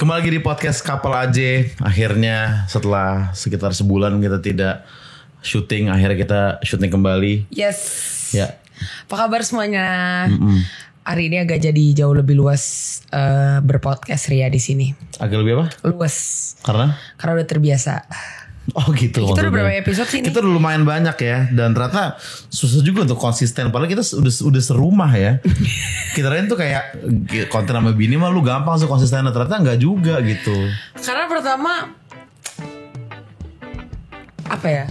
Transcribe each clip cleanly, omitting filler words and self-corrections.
Kembali lagi di podcast Couple AJ. Akhirnya setelah sekitar sebulan kita tidak syuting, akhirnya kita syuting kembali. Yes. Ya. Apa kabar semuanya? Hari ini agak jadi jauh lebih luas berpodcast Ria di sini. Agak lebih apa? Luas. Karena udah terbiasa. Oh gitu. Kita udah berapa episode sih ini? Kita udah lumayan banyak ya. Dan ternyata susah juga untuk konsisten. Padahal kita udah serumah ya. Kita lain tuh kayak konten sama bini mah lu gampang langsung konsisten. Ternyata enggak juga gitu. Karena pertama apa ya?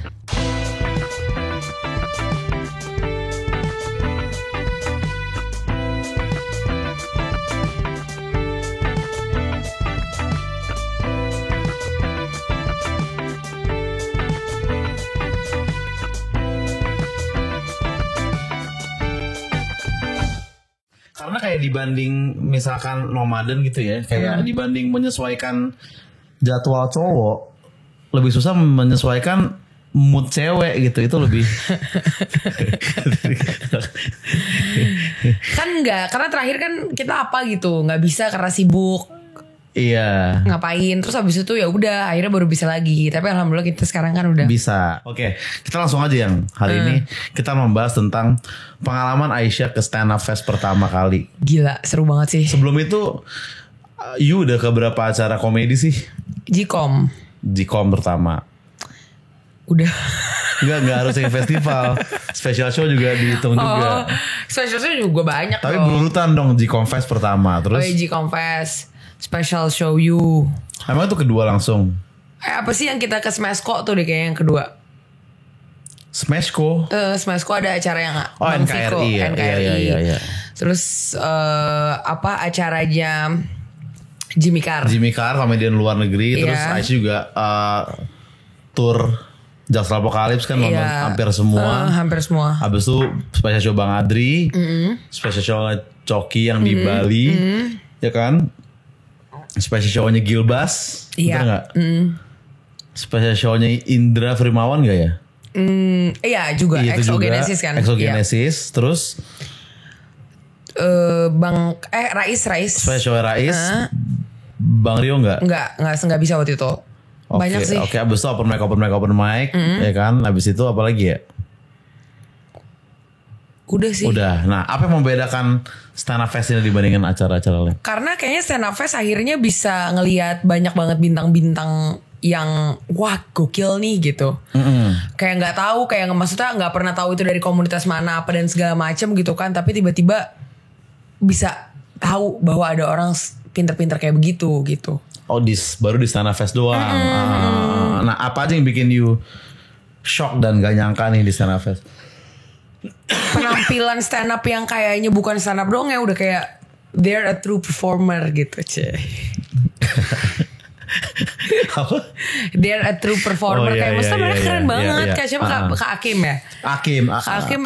Karena kayak dibanding misalkan nomaden gitu ya, kayak dibanding menyesuaikan jadwal cowok, lebih susah menyesuaikan mood cewek gitu. Itu lebih Kan enggak, karena terakhir kan kita apa gitu, nggak bisa karena sibuk. iya. Ngapain, terus habis itu ya udah akhirnya baru bisa lagi. Tapi alhamdulillah kita sekarang kan udah Bisa. Oke, kita langsung aja yang hari ini kita membahas tentang pengalaman Aisyah ke stand up fest pertama kali. gila, seru banget sih. Sebelum itu, you udah ke berapa acara komedi sih? Gcom Gcom pertama. udah. Enggak harus yang festival. Special show juga dihitung juga. Special show juga banyak. Tapi loh. berurutan dong Gcom Fest pertama. Terus Gcom Fest, Special Show You. emang itu kedua langsung? Apa sih yang kita ke Smashco tuh deh kayaknya yang kedua. Smashco. Smashco ada acara yang Oh, Bang NKRI Viko, ya. NKRI. Iya. Terus apa acaranya Jimmy Carr. Jimmy Carr, komedian luar negeri. Terus Iya. Aisyah juga tour Jaksel Apokalips kan nonton hampir semua. Hampir semua. Habis itu special show Bang Adri, special show Coki yang di Bali, ya kan? Special show-nya Gilbas, Iya. bener nggak? Special show-nya Indra Frimawan nggak ya? Iya juga Itu Exogenesis juga, kan. Exogenesis, terus Bang Rais. special show Rais, Bang Rio nggak? Nggak bisa waktu itu. Banyak sih. Oke, abis itu open mic, ya kan? Abis itu apa lagi ya? Udah sih. Udah. Nah, apa yang membedakan stand up fest ini dibandingkan acara-acara lain? Karena kayaknya stand up fest akhirnya bisa ngelihat banyak banget bintang-bintang yang wah gokil nih gitu. Kayak nggak tahu, kayak maksudnya nggak pernah tahu itu dari komunitas mana apa dan segala macam gitu kan. Tapi tiba-tiba bisa tahu bahwa ada orang pinter-pinter kayak begitu gitu. Oh, baru di stand up fest doang. Nah, apa aja yang bikin you shock dan gak nyangka nih di stand up fest? Penampilan stand up yang kayaknya bukan stand up doang ya udah kayak they're a true performer gitu cuy. Apa? They're a true performer. Oh, iya, kayak maksudnya iya, mereka iya, keren iya, banget. iya. Kayak siapa Kak Akim ya? Hakim.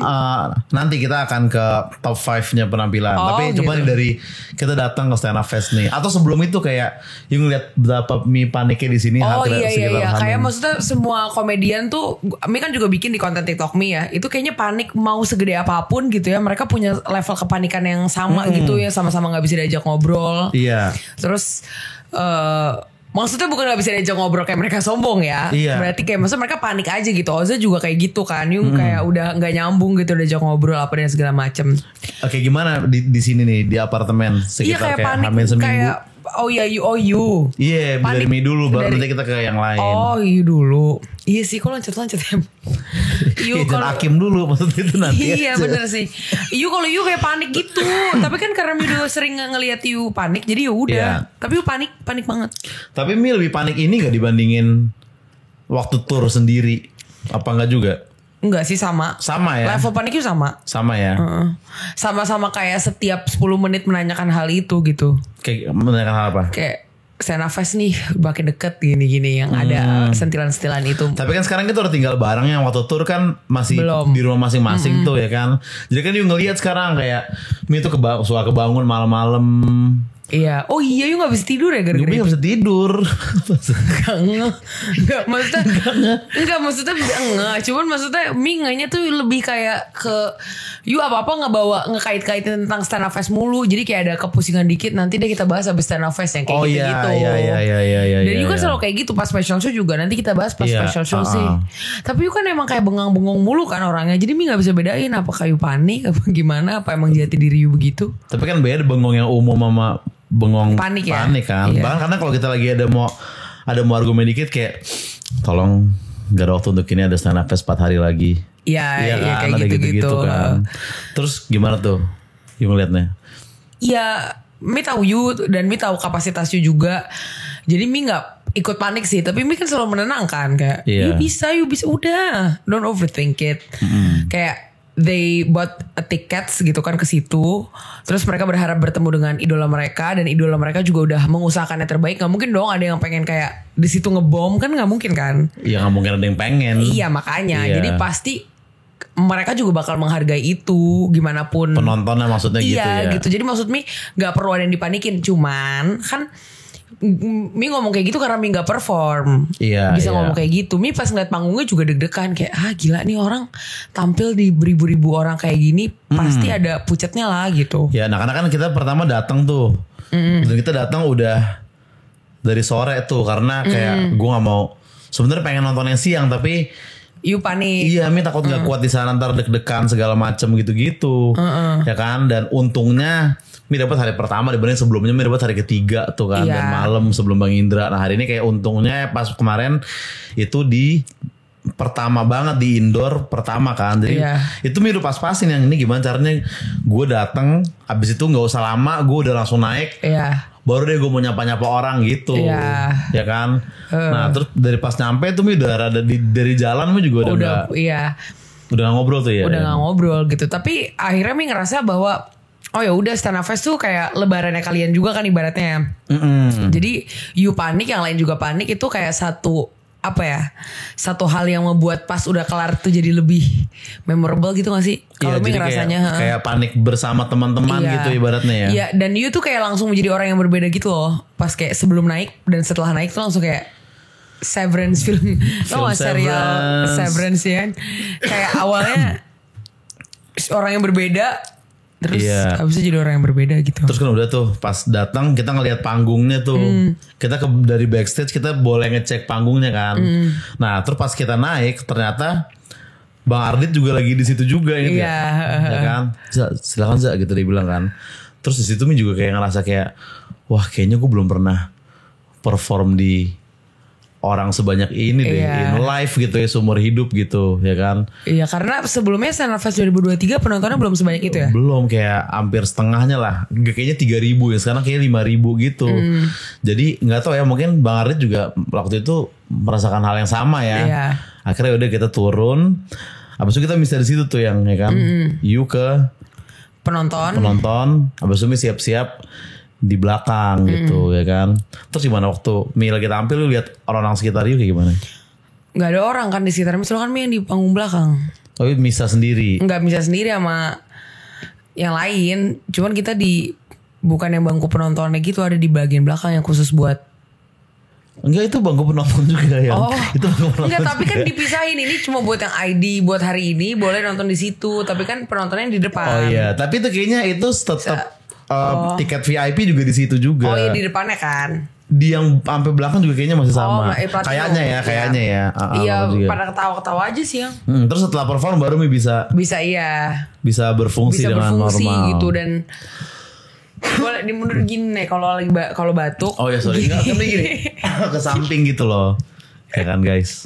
Nanti kita akan ke top 5-nya penampilan. Oh, Tapi coba gitu. nih dari kita datang ke stand up fest nih. Atau sebelum itu kayak you ngeliat berapa mie paniknya di sini. Oh iya. sekitar Kayak Hamin. maksudnya semua komedian tuh, Mi kan juga bikin di konten TikTok Mi ya. Itu kayaknya panik mau segede apapun gitu ya. Mereka punya level kepanikan yang sama gitu ya. Sama-sama gak bisa diajak ngobrol. Iya. Terus maksudnya bukan gak bisa diajak ngobrol kayak mereka sombong ya. Iya. Berarti kayak maksudnya mereka panik aja gitu. Oza juga kayak gitu kan. Yung kayak udah gak nyambung gitu diajak ngobrol apa dan segala macem. Oke, gimana di sini nih di apartemen Iya sekitar kayak kayak panik. Hamin seminggu? Kayak you. Iya, dari Panik mie dulu baru dari- nanti kita ke yang lain. Oh iya dulu. Iya sih kok loncat-loncat ya. Iya, dan Hakim dulu maksudnya itu nanti. Iya aja. bener sih. Kalau you kayak panik gitu. Tapi kan karena you udah sering ngeliat you panik, jadi ya udah. Iya. Tapi you panik banget. Tapi Mi lebih panik ini gak dibandingin waktu tour sendiri? Apa enggak juga? Enggak sih sama. Sama ya? Level panik you sama. Sama ya? Sama-sama kayak setiap 10 menit menanyakan hal itu gitu. Kayak menanyakan hal apa? Kayak stand up fest nih makin deket gini-gini yang ada sentilan-sentilan itu. Tapi kan sekarang kita udah tinggal bareng, yang waktu tour kan masih Belum. di rumah masing-masing tuh ya kan. Jadi kan you ngelihat sekarang kayak Mi tuh suka kebangun malam-malam Iya. Oh iya, you gak bisa tidur ya gara-gara Gue itu? gak bisa tidur. Enggak maksudnya enggak. Cuman maksudnya minganya tuh lebih kayak ke you apa-apa ngekait-kaitin tentang stand up fest mulu. Jadi kayak ada kepusingan dikit, nanti deh kita bahas habis stand up fest yang kayak gitu-gitu. Iya. Dan you kan selalu kayak gitu pas special show juga. Nanti kita bahas pas special show sih. Tapi you kan emang kayak bengang-bengong mulu kan orangnya. Jadi mi gak bisa bedain apakah you panik apa gimana, apa emang jati diri you begitu. Tapi kan beda bengong yang umum sama bengong panik ya? kan. Iya. Bahkan karena kalau kita lagi ada mau argumen dikit kayak tolong gak ada waktu untuk ini, ada stand up fest 4 hari lagi. Iya kan? kayak ada gitu-gitu kan. Terus gimana tuh you ngeliatnya? Iya, Mi tahu you dan Mi tahu kapasitas you juga. Jadi Mi gak ikut panik sih, tapi Mi kan selalu menenangkan kayak you bisa udah, don't overthink it. Kayak they bought a tickets gitu kan ke situ. Terus mereka berharap bertemu dengan idola mereka, dan idola mereka juga udah mengusahakan yang terbaik. Gak mungkin dong ada yang pengen kayak di situ ngebom, kan gak mungkin kan? Iya, gak mungkin ada yang pengen. Iya makanya. Jadi pasti mereka juga bakal menghargai itu gimana pun. Penontonnya maksudnya gitu ya. Iya gitu. Jadi maksud Mi gak perlu ada yang dipanikin. Cuman kan Mi ngomong kayak gitu karena Mi gak perform. Iya. Bisa ngomong kayak gitu. Mi pas ngeliat panggungnya juga deg-degan. Kayak gila nih orang tampil di beribu-ribu orang kayak gini. Pasti ada pucetnya lah gitu. Ya nah karena kan kita pertama datang tuh. Dan kita datang udah dari sore tuh. Karena kayak gue gak mau, sebenarnya pengen nonton yang siang tapi You panik. Iya, Mi takut gak kuat di sana, ntar deg-degan segala macem gitu-gitu. Ya kan. Dan untungnya Mi dapat hari pertama dibanding sebelumnya Mi dapat hari ketiga tuh kan. Dan malam sebelum Bang Indra. Nah hari ini kayak untungnya pas kemarin itu di pertama banget di indoor pertama kan. Jadi itu Mi udah pas-pasin yang ini gimana caranya gue datang, abis itu gak usah lama gue udah langsung naik. Baru deh gue mau nyapa-nyapa orang gitu. Ya kan. Nah terus dari pas nyampe tuh Mi udah ada dari jalan Mi juga udah gak ngobrol tuh ya. Udah gak ngobrol gitu. Tapi akhirnya Mi ngerasa bahwa oh ya udah stand up fest tuh kayak lebarannya kalian juga kan ibaratnya. Jadi you panik, yang lain juga panik, itu kayak satu hal yang membuat pas udah kelar tuh jadi lebih memorable gitu gak sih? Kalau Mi ngerasanya kayak panik bersama teman-teman gitu ibaratnya ya. Iya, dan you tuh kayak langsung menjadi orang yang berbeda gitu loh. Pas kayak sebelum naik dan setelah naik tuh langsung kayak Severance film serial Severance ya. Kayak awalnya orang yang berbeda, terus habis itu jadi orang yang berbeda gitu. Terus kan udah tuh pas datang kita ngelihat panggungnya tuh. Kita dari backstage kita boleh ngecek panggungnya kan. Nah terus pas kita naik ternyata Bang Ardit juga lagi di situ juga gitu ya kan. Silakan Za gitu dia bilang kan. Terus di situ Mi juga kayak ngerasa kayak wah kayaknya gue belum pernah perform di orang sebanyak ini deh in live gitu ya, seumur hidup gitu ya kan. Iya karena sebelumnya Stand Up Fest 2023 penontonnya belum sebanyak itu ya. Belum, kayak hampir setengahnya lah. Kayaknya 3.000 ya, sekarang kayaknya 5.000 gitu. Jadi gak tahu ya, mungkin Bang Ardit juga waktu itu merasakan hal yang sama ya. Akhirnya udah kita turun. Habis itu kita bisa di situ tuh yang ya kan. You ke penonton. Habis itu Mi siap-siap di belakang gitu ya kan. Terus gimana waktu Mi lagi tampil lu lihat orang-orang sekitar you kayak gimana? Gak ada orang kan di sekitar. Misalnya kan Mi yang di panggung belakang. Oh Misa sendiri? Enggak, Misa sendiri sama yang lain. Cuman kita bukan yang bangku penontonnya gitu, ada di bagian belakang yang khusus buat. Enggak, itu bangku penonton juga ya. Itu bangku penonton. Enggak, tapi kan dipisahin. Ini cuma buat yang ID buat hari ini, boleh nonton di situ. Tapi kan penontonnya di depan. Oh iya, tapi itu kayaknya itu tetap tiket VIP juga di situ juga. Oh iya, di depannya kan. Di yang sampai belakang juga kayaknya masih sama. Kayaknya ya. Iya, pada ketawa-ketawa aja sih yang. Terus setelah perform baru Mi bisa berfungsi dengan normal gitu. Dan boleh dimundur gini nih kalau batuk. Oh ya sorry, enggak gini ke samping gitu loh. Ya kan guys.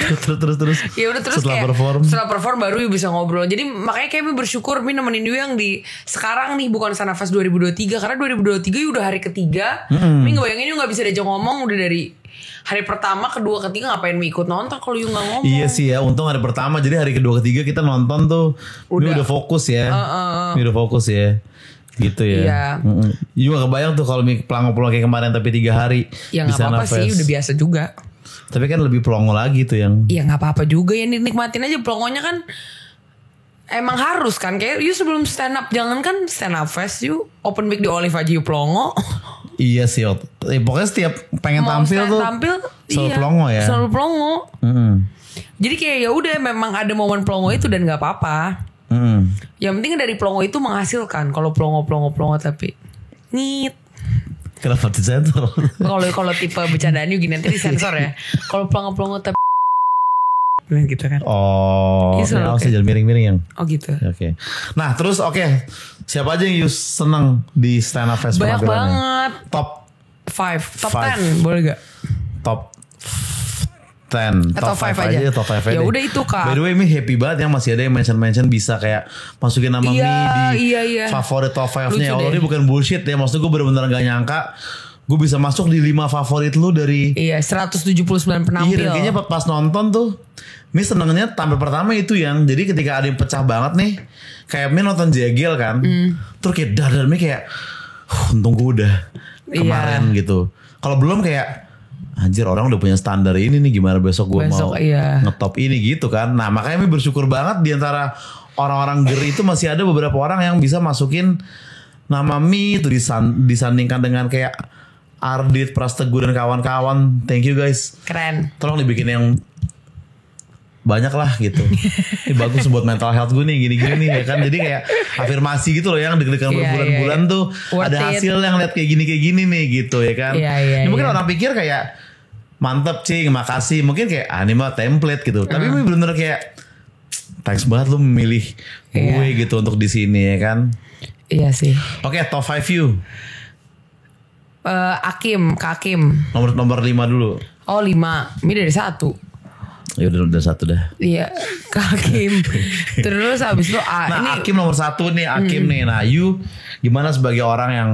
Terus. Ya udah, terus setelah perform baru bisa ngobrol. Jadi makanya kayak Mi bersyukur Mi nemenin dia yang di sekarang nih, bukan Stand Up Fest 2023. Karena 2023 udah hari ketiga. Mi ngebayangin gak bisa diajak ngomong udah dari hari pertama, kedua, ketiga. Ngapain Mi ikut nonton kalau you gak ngomong? Iya sih ya, untung hari pertama. Jadi hari kedua, ketiga kita nonton tuh Mi udah fokus ya. Mi udah fokus ya. Gitu ya. You gak kebayang tuh kalau Mi pelongo kayak kemarin tapi 3 hari. Ya gak apa-apa sih, udah biasa juga. Tapi kan lebih pelongo lagi tuh yang. Iya gak apa-apa juga ya, nikmatin aja pelongonya kan. emang harus kan, kayak you sebelum stand up, jangan kan stand up fest, you open mic di Olive aja you pelongo. Iya sih, pokoknya setiap pengen Mau tampil tuh selalu pelongo ya. Selalu pelongo. Jadi kayak ya udah, memang ada momen pelongo itu dan nggak apa-apa. Yang penting dari pelongo itu menghasilkan. Kalau pelongo tapi ngit. Kenapa disensor? Kalau tipe bercandaan gini nanti disensor ya. Kalau pelongo tapi gitu kan. Oh, ya, sih jangan miring-miring yang. Oh gitu. Oke. Nah terus siapa aja yang you seneng di stand up fest? Banyak banget. Top 10 boleh gak? Top 10 atau 5 aja. Top 5 aja. Ya udah itu Kak. By the way, ini happy banget yang masih ada yang mention bisa kayak masukin nama Mi di favorit top 5-nya. Allah, ini bukan bullshit ya. Maksudnya gue bener-bener gak nyangka gue bisa masuk di 5 favorit lu dari 179 penampil. Iya, kayaknya pas nonton tuh Mi senengnya tampil pertama itu yang, jadi ketika ada yang pecah banget nih, kayak Mi nonton Jegel kan, terus kayak dadar Mi kayak untung gue udah kemarin gitu. Kalau belum kayak anjir, orang udah punya standar ini nih, gimana besok gue mau ngetop ini gitu kan. Nah makanya Mi bersyukur banget di antara orang-orang ger itu masih ada beberapa orang yang bisa masukin nama Mi itu disandingkan dengan kayak Ardit, Prasteguh dan kawan-kawan. Thank you guys. Keren. Tolong dibikin yang banyak lah gitu. Ini bagus buat mental health gue nih, gini-gini nih ya kan. Jadi kayak afirmasi gitu loh, yang deg-degan berbulan-bulan tuh ada hasil yang lihat kayak gini nih gitu ya kan. Ini mungkin orang pikir kayak mantep Cing, makasih. Mungkin kayak ini mah template gitu. Tapi ini bener-bener kayak thanks banget lu memilih gue gitu untuk di sini ya kan. Iya sih. Oke, top 5 you. Kak Akim. Nomor 5 dulu. Oh 5. Mi dari 1. Ya udah 1 dah. Iya, Kak Akim. Terus habis itu nah, Akim nomor 1 nih, Akim nih. Nah, you gimana sebagai orang yang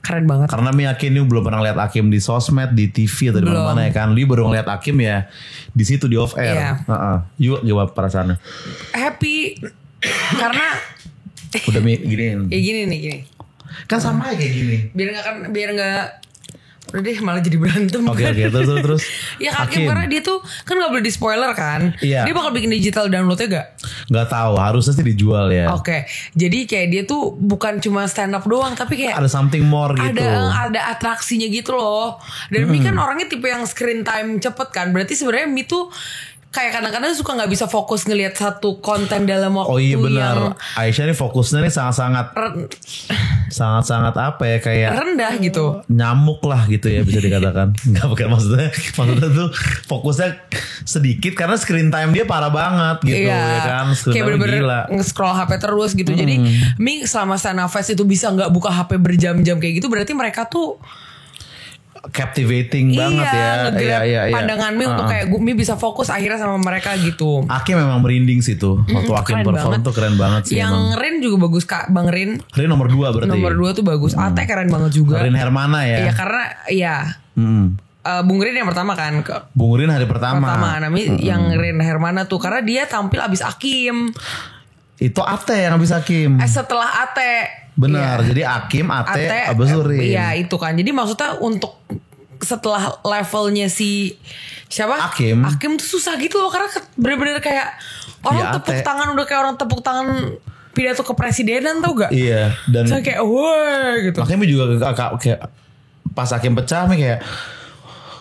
keren banget? Karena Mi yakin you belum pernah lihat Akim di sosmed, di TV atau di mana-mana ya kan. You baru ngeliat Akim ya di situ di off air. You gimana perasaannya? Happy karena udah Mi gini. Ya gini nih, gini. Kan sama kayak gini. Biar nggak udah deh malah jadi berantem. Oke, terus. Ya Hakim karena dia tuh kan gak boleh di spoiler kan. Iya. Dia bakal bikin digital downloadnya gak? Gak tahu, harusnya sih dijual ya. Oke. Jadi kayak dia tuh bukan cuma stand up doang, tapi kayak ada something more gitu. Ada atraksinya gitu loh. Dan Mi kan orangnya tipe yang screen time cepet kan. Berarti sebenarnya Mi tuh kayak kadang-kadang suka nggak bisa fokus ngelihat satu konten dalam waktu. Oh iya benar. Aisyah nih fokusnya nih sangat apa ya, kayak rendah gitu. Nyamuk lah gitu ya bisa dikatakan. Nggak bukan maksudnya tuh fokusnya sedikit karena screen time dia parah banget gitu ya kan. Screen kayak time gila. Nge-scroll HP terus gitu. Jadi Mi selama stand up fest itu bisa nggak buka HP berjam-jam kayak gitu, berarti mereka tuh captivating banget ya. Iya. Pandangan Mi untuk kayak Mi bisa fokus akhirnya sama mereka gitu. Akim memang merinding sih tuh. Waktu Akim perform tuh keren banget sih. Yang Rin juga bagus Kak, Bang Rin. Rin nomor 2 berarti. Nomor 2 tuh bagus. Ate keren banget juga. Rin Hermana ya. Iya karena Bung Rin yang pertama kan. Bung Rin hari pertama. Yang Rin Hermana tuh karena dia tampil abis Akim. Itu Ate yang abis Akim. Setelah Ate. Benar, jadi Akim, Ate abis Rin. Iya itu kan. Jadi maksudnya untuk setelah levelnya si siapa? Akim tuh susah gitu loh, karena bener-bener kayak orang tepuk tangan, udah kayak orang tepuk tangan pidato kepresidenan, tau gak? Iya. Dan so kayak wah gitu. Makanya juga kayak pas Akim pecah kayak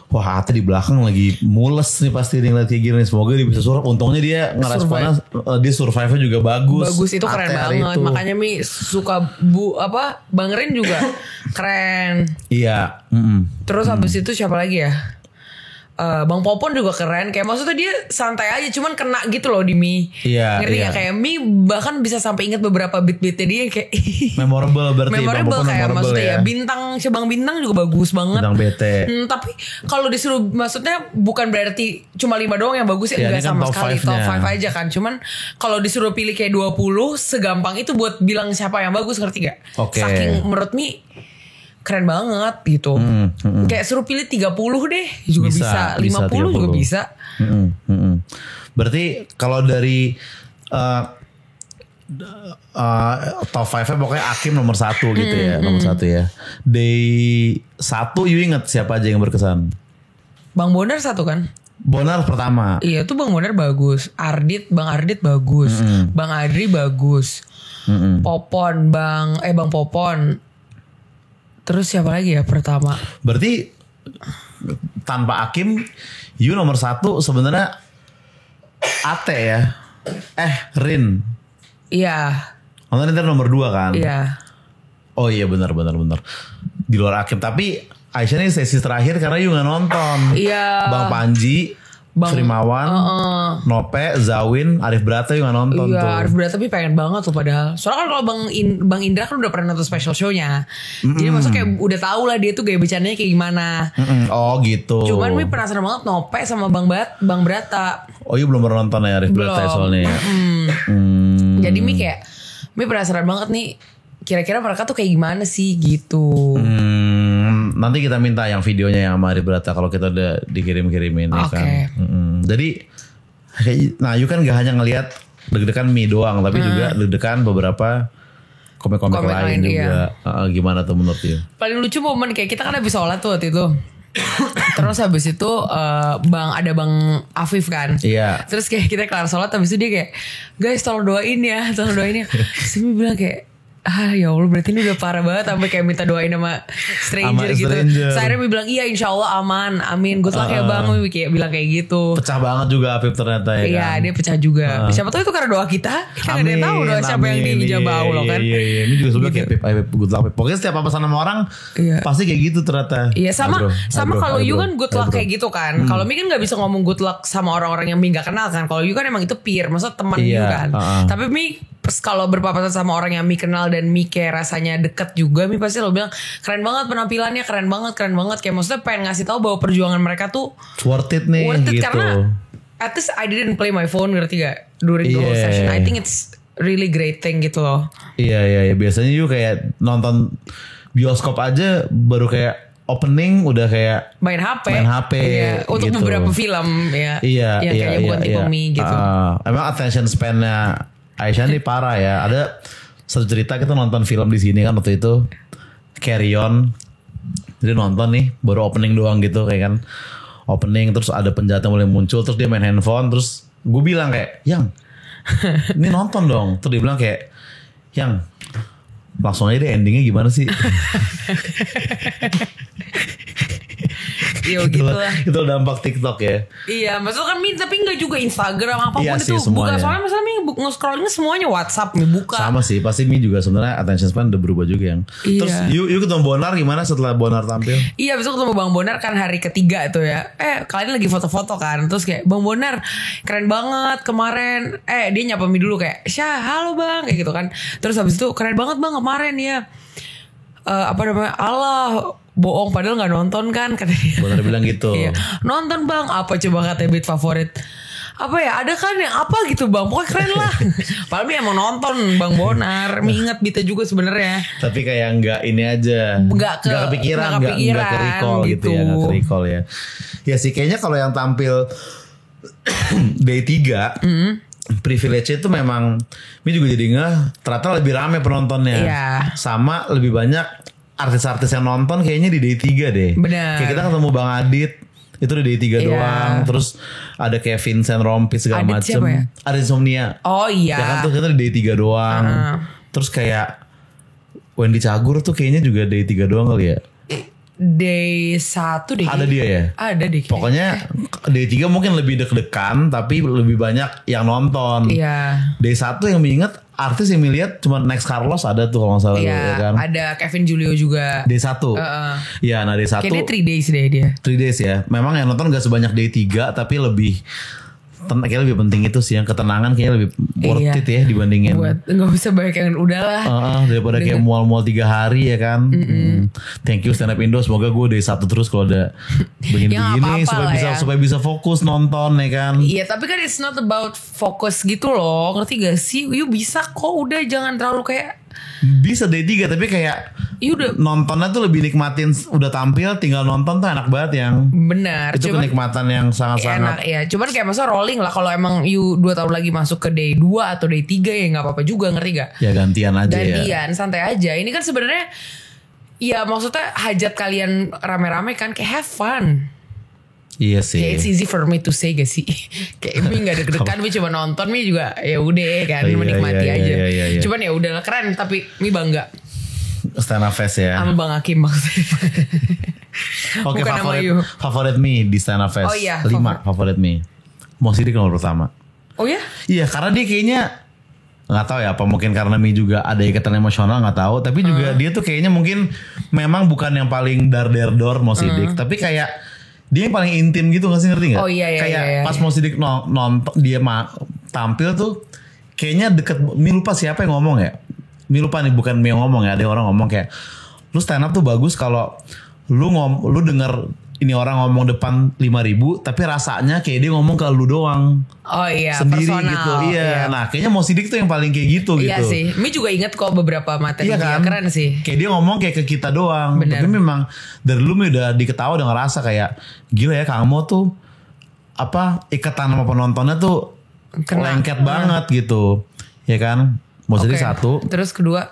wah Ate di belakang lagi mules nih pasti dia ngeliat kayak gini. Semoga dia bisa survive. Untungnya dia ngeresponnya, dia survive-nya juga bagus. Bagus, itu keren banget itu. Makanya Mi suka Bang Rin juga keren. Iya. Terus habis itu siapa lagi ya? Bang Popon juga keren. Kayak maksudnya dia santai aja, cuman kena gitu loh di Mi. Iya. Ngerti gak? Kayak Mi bahkan bisa sampai ingat beberapa beat-beatnya dia kayak memorable berarti. Memorable kayak maksudnya ya. Bintang Bang Bintang juga bagus banget. Bintang BT. Tapi kalau disuruh, maksudnya bukan berarti cuma 5 doang yang bagus ya, enggak sama sekali. Top 5 aja kan. Cuman kalau disuruh pilih kayak 20, segampang itu buat bilang siapa yang bagus, ngerti gak? Saking menurut Mi keren banget gitu. Kayak suruh pilih 30 deh juga bisa 50 juga bisa. Berarti kalau dari top 5-nya pokoknya Akim nomor 1 gitu ya. Nomor 1 ya. Day 1 you inget siapa aja yang berkesan? Bang Bonar 1 kan? Bonar pertama. Iya tuh Bang Bonar bagus. Bang Ardit bagus. Bang Adri bagus. Bang Popon. Terus siapa lagi ya pertama? Berarti tanpa Akim, you nomor 1 sebenarnya Ate ya. Rin. Iya. Nonton Inter nomor 2 kan? Iya. Oh iya benar. Di luar Akim. Tapi Aisyah nih sesi terakhir karena you gak nonton. Iya. Bang Panji, Frimawan, Nope, Zawin, Arif Brata you gak nonton tuh. Iya Arif Brata tapi pengen banget tuh padahal. Soalnya kan kalau Bang Indra kan udah pernah nonton special show-nya. Jadi maksudnya kayak udah tau lah dia tuh gaya bercandanya kayak gimana. Oh gitu. Cuman Mi penasaran banget Nope sama Bang Brata. Oh iya belum pernah nonton ya Arif Brata soalnya ya. Jadi Mi penasaran banget nih. Kira-kira mereka tuh kayak gimana sih gitu. Nanti kita minta yang videonya yang sama Arif Brata kalau kita udah dikirim-kirimin ya kan. Jadi you kan gak hanya ngelihat deg-degan Mi doang, tapi juga deg-degan beberapa komik-komik lain juga. Gimana tuh menurut you? Paling lucu momen kayak kita kan habis sholat tuh waktu itu. Terus habis itu ada Bang Afif kan. Iya. Terus kayak kita kelar sholat habis itu dia kayak, guys tolong doain ya. Terus Mi bilang kayak, ya Allah berarti ini udah parah banget sampai kayak minta doain sama stranger gitu. Saya bilang iya insya Allah aman, amin, good luck ya Bang. Kayak bilang kayak gitu. Pecah banget juga Afif ternyata ya. Iya kan? dia pecah juga. Siapa tahu itu karena doa kita. Kita gak ada yang tahu doa siapa yang diijabah Allah kan. Iya. Ini juga sebenernya kayak Afif good luck. Pokoknya setiap pesan sama orang pasti kayak gitu ternyata. Iya sama kalau you kan good luck kayak gitu kan. Kalau Mi kan gak bisa ngomong good luck sama orang-orang yang Mi gak kenal kan. Kalau you kan emang itu peer, maksudnya teman you kan. Tapi Mi kalau berpapasan sama orang yang Mi kenal dan Mi kayak rasanya deket juga, Mi pasti lo bilang keren banget penampilannya, keren banget kayak maksudnya pengen ngasih tahu bahwa perjuangan mereka tuh worth it nih gitu. Karena at least I didn't play my phone, ngerti gak, during the whole session. I think it's really great thing gitu loh. Iya biasanya you kayak nonton bioskop aja baru kayak opening udah kayak main HP iya, untuk gitu. Beberapa film ya yang kayaknya bukan tipe Mi gitu. Emang attention span-nya Aisyah nih parah ya. Ada satu cerita kita nonton film di sini kan waktu itu Carry On. Jadi nonton nih baru opening doang gitu kayak kan. Opening terus ada penjahat yang mulai muncul terus dia main handphone terus gue bilang kayak Yang ini nonton dong. Terus dia bilang kayak Yang langsung aja deh endingnya gimana sih. Iya gitu lah. Itu dampak TikTok ya. Iya maksudnya kan Mi tapi gak juga Instagram apapun iya itu sih, buka. Soalnya misalnya Mi nge-scrollingnya semuanya WhatsApp Mi buka. Sama sih pasti Mi juga sebenarnya attention span udah berubah juga yang. Terus you ketemu Bonar gimana setelah Bonar tampil? Iya besok ketemu Bang Bonar kan hari ketiga tuh ya. Kalian lagi foto-foto kan. Terus kayak Bang Bonar keren banget kemarin. Dia nyapa Mi dulu kayak Syah halo Bang kayak gitu kan. Terus habis itu keren banget Bang kemarin ya. Apa namanya Allah bohong padahal gak nonton kan kata dia. Bonar bilang gitu. Iya. Nonton Bang apa coba katanya beat favorit. Apa ya ada kan yang apa gitu Bang. Pokoknya keren lah. Padahal Mi emang nonton Bang Bonar. Mi inget beatnya juga sebenarnya. Tapi kayak gak ini aja. Gak kepikiran. Gak ke recall gitu ya. Gak ke recall ya. Ya sih kayaknya kalau yang tampil day 3 privilege itu memang Mi juga jadi ternyata lebih rame penontonnya. Sama lebih banyak artis-artis yang nonton kayaknya di day 3 deh. Benar. Kayak kita ketemu Bang Adit itu di day 3 doang. Terus ada kayak Vincent Rompis segala macem. Ya? Ada Insomnia. Oh iya. Ya kan tuh kita di day 3 doang. Terus kayak Wendy Cagur tuh kayaknya juga day 3 doang kali ya. Day 1 deh. Ada dia ya? Ada deh. Pokoknya day 3 mungkin lebih deg-degan tapi lebih banyak yang nonton. Iya. Day 1 yang mengingat artis yang melihat cuma Next Carlos ada tuh kalau gak salah. Iya kan? Ada Kevin Julio juga. Day 1. Iya nah day 1. Kayaknya 3 days deh dia. 3 days ya. Memang yang nonton gak sebanyak day 3 tapi lebih kayaknya lebih penting itu sih, yang ketenangan kayaknya lebih worth it ya dibandingin. Buat nggak usah banyak yang udahlah. Daripada kayak mual-mual 3 hari ya kan. Thank you Stand Up Indo, semoga gue day 1 terus kalau ada begini-begini supaya bisa fokus nonton ya kan. Iya tapi kan it's not about fokus gitu loh, ngerti gak sih? You bisa kok, udah jangan terlalu kayak. Bisa day 3 tapi kayak udah nontonnya tuh lebih nikmatin udah tampil tinggal nonton tuh enak banget yang. Benar. Itu kenikmatan yang sangat-sangat enak ya. Cuman kayak masa rolling lah, kalau emang you 2 tahun lagi masuk ke day 2 atau day 3 ya gak apa-apa juga, ngerti gak? Ya gantian aja gantian, santai aja. Ini kan sebenarnya ya maksudnya hajat kalian rame-rame kan, kayak have fun. Iya sih. Kayak it's easy for me to say gak sih? Kayak Mi gak deg-degan, Mi cuma nonton, Mi juga ya udah kan menikmati aja. Iya. Cuman ya udahlah keren, tapi Mi bangga. Stand Up Fest ya. Sama Bang Hakim maksudnya. Oke, Bukan sama you. favorit Mi di Stand Up Fest. Oh iya, 5 favorit Mi. Mo Sidik nomor pertama. Oh ya? Iya, karena dia kayaknya nggak tahu ya apa, mungkin karena Mi juga ada ikatan emosional, nggak tahu, tapi juga dia tuh kayaknya mungkin memang bukan yang paling dar-der-dor Mo Sidik, tapi kayak dia yang paling intim gitu, nggak sih, ngerti nggak? Oh iya. Kayak pas Mo Sidik nonton dia tampil tuh kayaknya deket. Mi lupa siapa yang ngomong ya, Mi lupa nih, bukan Mi yang ngomong ya, ada orang ngomong kayak lu stand up tuh bagus kalau lu denger ini orang ngomong depan 5.000 tapi rasanya kayak dia ngomong ke lu doang. Oh iya, sendiri personal, gitu. Iya. Nah, kayaknya Mo Sidik tuh yang paling kayak gitu iya gitu. sih. Mi juga inget kok beberapa materi Iya dia, kan? keren sih. Kayak dia ngomong kayak ke kita doang. Bener. Tapi memang dari dulu Mi udah diketawa, udah ngerasa kayak gila ya Kang Mo tuh apa ikatan sama penontonnya tuh lengket banget gitu. Ya kan? Mo Sidik satu. Terus kedua,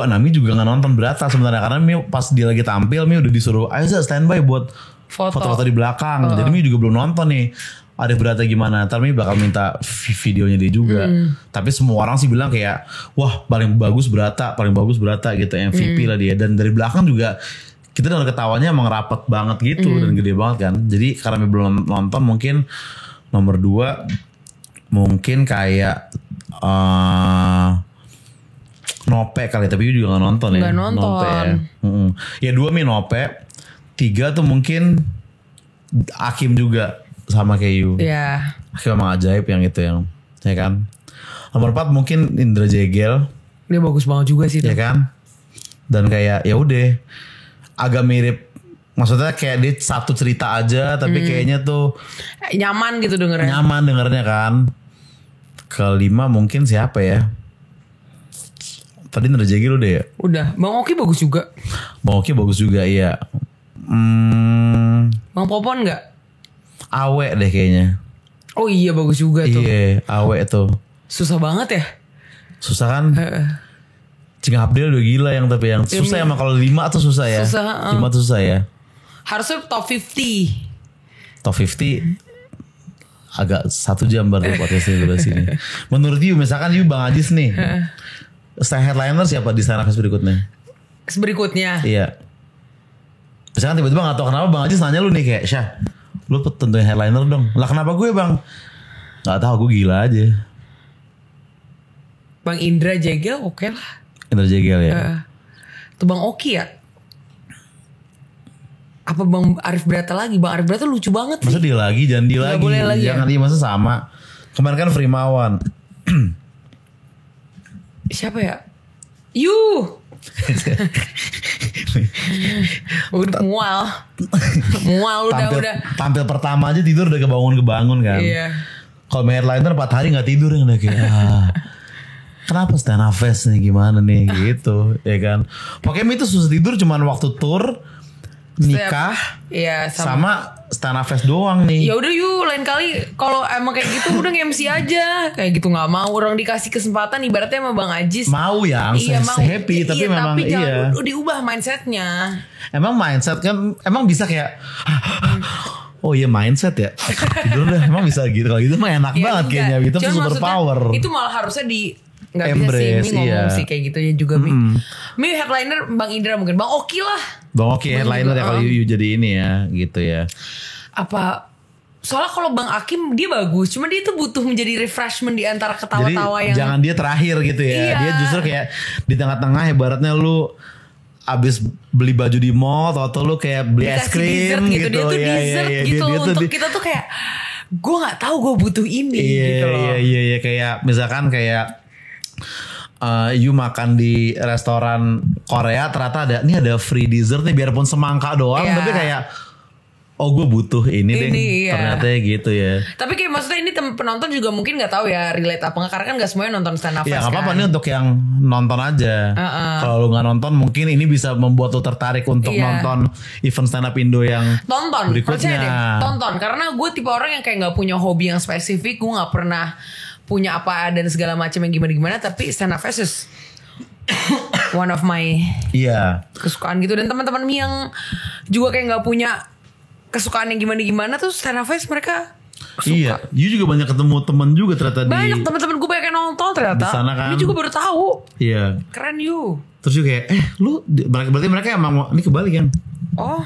Nami juga nggak nonton Berata sebenarnya, karena Mi pas dia lagi tampil Mi udah disuruh ayo standby buat foto-foto di belakang. Jadi Mi juga belum nonton nih Arif Berata gimana. Ntar Mi bakal minta videonya dia juga. Tapi semua orang sih bilang kayak wah paling bagus Berata gitu, MVP lah dia. Dan dari belakang juga kita dengar ketawanya emang rapet banget gitu dan gede banget kan. Jadi karena Mi belum nonton, mungkin nomor 2 mungkin kayak Nope kali, tapi gue juga gak nonton ya. Gak nonton. Nope ya. Ya 2 Mi Nope. 3 tuh mungkin Hakim juga sama kayak you. ya. Hakim emang ajaib yang itu yang, ya kan. Nomor 4 mungkin Indra Jegel. Dia bagus banget juga sih. Ya kan. Dan kayak ya udah agak mirip. Maksudnya kayak dia satu cerita aja, tapi kayaknya tuh nyaman gitu dengernya. Nyaman dengernya kan. Kelima mungkin siapa ya? Tadi Indra Jegel udah ya? Udah. Bang Oki bagus juga. Bang Oki bagus juga, iya. Bang Popon gak? Awe deh kayaknya. Oh iya bagus juga tuh. Iya, Awe tuh. Susah banget ya? Susah kan? Cing Abdel udah gila yang, tapi yang susah emang kalau 5 tuh susah ya. 5 tuh susah ya. Harusnya top 50. Top 50 agak 1 jam baru podcastnya udah sini. Menurut you, misalkan you Bang Ajis nih. Stand headliner siapa di Stand Up Fest berikutnya? Berikutnya. Iya. Misalkan tiba-tiba gak tau kenapa Bang Ajis nanya lu nih kayak Syah, lu tentuin headliner dong. Lah kenapa gue Bang? Gak tahu, gue gila aja. Bang Indra Jegel oke lah. Indra Jegel ya. Tuh Bang Oki ya. Apa Bang Arif Berata lagi? Bang Arif Berata lucu banget sih. Masa dia lagi? Jangan dia lagi. Boleh lagi jangan ya? dia, masa sama. Kemarin kan Frimawan. Siapa ya? Udah mual udah. Tampil pertama aja tidur udah kebangun kan. Iya. Kalau headliner 4 hari gak tidur yang udah kayak kenapa Stand Up Fest nih, gimana nih gitu, ya kan. Pokoknya itu susah tidur cuman waktu tour, nikah, iya, sama Stand Up Fest doang nih. Ya udah yuk lain kali kalau emang kayak gitu udah nge-MC aja. Kayak gitu nggak mau, orang dikasih kesempatan ibaratnya sama Bang Ajis. Mau yang mau. happy tapi memang tapi jangan iya. diubah mindsetnya. Emang mindset kan emang bisa kayak oh iya mindset ya. Tidur deh, emang bisa gitu. Kalau gitu mah enak banget kayaknya. Itu tuh super power. Itu malah harusnya nggak embrace, bisa sih Mi ngomong sih kayak gitu ya juga Mi. Mi headliner Bang Indra mungkin, Bang Oki lah. Bang Oki headliner ya kalau you jadi ini ya gitu ya. Apa soalnya kalau Bang Hakim dia bagus, cuma dia tuh butuh menjadi refreshment di antara ketawa-tawa jadi, yang jangan dia terakhir gitu ya. Iya. Dia justru kayak di tengah-tengah, ibaratnya lu abis beli baju di mall atau lu kayak beli es krim gitu. Dia tuh dessert gitu dia untuk kita tuh kayak gue nggak tahu gue butuh ini gitu loh. Iya kayak misalkan kayak you makan di restoran Korea ternyata ada free dessert nih biarpun semangka doang, tapi kayak oh gue butuh ini deh, ternyata gitu ya. Tapi kayak maksudnya ini penonton juga mungkin nggak tahu ya relate apa nggak, karena kan nggak semuanya nonton Stand Up Fest. Ya nggak apa-apa nih untuk yang nonton aja. Kalau lu nggak nonton mungkin ini bisa membuat lu tertarik untuk nonton event stand up Indo yang berikutnya. Deh, tonton karena gue tipe orang yang kayak nggak punya hobi yang spesifik, gue nggak pernah punya apa dan segala macam yang gimana-gimana, tapi Stand Up Fest is one of my kesukaan gitu. Dan teman-teman yang juga kayak nggak punya kesukaan yang gimana-gimana tuh stand up fest mereka suka. Iya, you juga banyak ketemu temen juga ternyata Banyak teman-teman gue banyak yang nonton ternyata. Di sana kan. Ini juga baru tahu. Iya. Keren you. Terus juga kayak lu berarti mereka emang ini kebalik kan? Oh.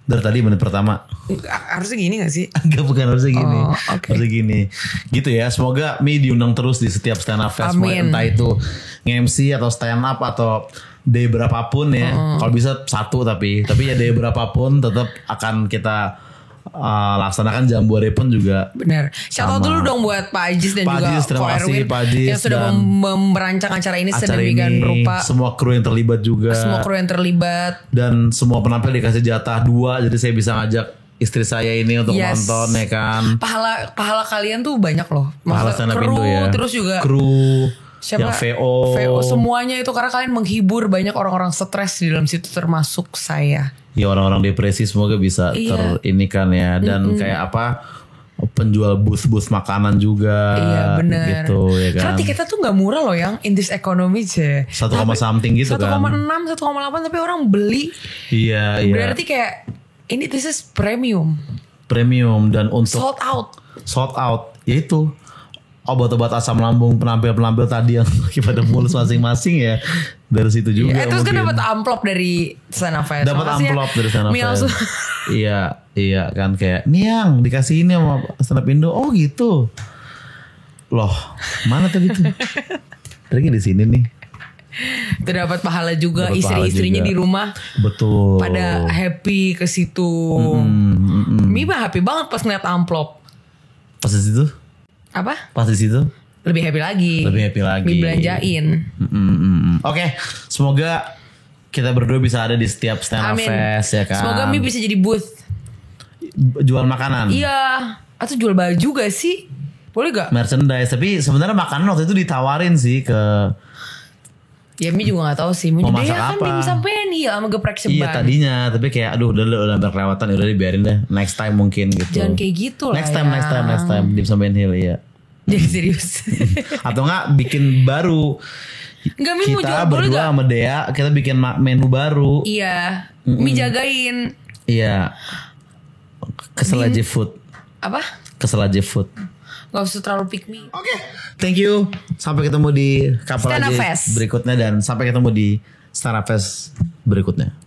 Dari tadi menit pertama. Harusnya gini gak sih? Enggak, bukan harusnya gini. Oh, okay. Harusnya gini. Gitu ya. Semoga Mi diundang terus di setiap stand up fest. Amin. Entah itu nge-MC atau stand up atau day berapapun ya. Kalau bisa satu tapi ya day berapapun tetap akan kita laksanakan Jambore pun juga. Benar. Shout out dulu dong buat Pak Ajis dan Pak juga Ajis, terima Ko kasih Erwin Pak Ajis yang sudah dan merancang acara ini sedemikian rupa. Semua kru yang terlibat juga. Semua kru yang terlibat. Dan semua penampil dikasih jatah 2. Jadi saya bisa ngajak istri saya ini untuk nonton ya kan. Pahala kalian tuh banyak loh. Pahala stand up kru, Indo ya. terus juga kru. Siapa? Yang VO semuanya itu karena kalian menghibur banyak orang-orang stres di dalam situ termasuk saya. Ya orang-orang depresi semoga bisa terinikan ya. Dan kayak apa penjual booth makanan juga. Iya benar. Gitu ya kan. Karena tiketnya tuh gak murah loh yang in this economy sih. 1, something gitu 1, kan. 1,6, 1,8 tapi orang beli. Iya. Berarti kayak ini this is premium. Premium dan untuk Sold out. Yaitu obat-obat asam lambung penampil-penampil tadi yang pada mulus masing-masing ya. Dari situ juga. Terus kan dapat amplop dari Stand Up Fest. Dapat amplop dari Stand Up Fest. Iya kan kayak Niang dikasih ini sama Stand Up Indo. Oh gitu. Loh, mana tadi tuh? Tadi di sini nih. Terdapat pahala juga, istri-istrinya di rumah. Betul. Pada happy ke situ. Mi mah happy banget pas ngeliat amplop. Pas di situ? Apa? Pas di situ? Lebih happy lagi. Mi belanjain. Oke, semoga kita berdua bisa ada di setiap stand up fest ya kan. Semoga Mi bisa jadi booth. Jual makanan. Iya. Atau jual baju gak sih? Boleh gak? Merchandise. Tapi sebenarnya makanan waktu itu ditawarin sih ke. Ya Mi juga gak tahu sih. Mau masak kan apa? Mi sampai nih sama geprek seban. Iya tadinya. Tapi kayak aduh udah berkelewatan. Udah dibiarin deh. Next time mungkin gitu. Jangan kayak gitu lah Next time. Di Sambayan Hill ya. Jadi serius. Atau enggak bikin baru. Enggak, Mi mau kita jual, boleh berdua sama Dea. Kita bikin menu baru. Iya. Mi jagain. Iya. Kesel aja food. Apa? Kesel aja food. Gak usah terlalu pick me. Oke. Thank you. Sampai ketemu di Kapal Stand Up aja Fest berikutnya. Dan sampai ketemu di Stand Up Fest berikutnya.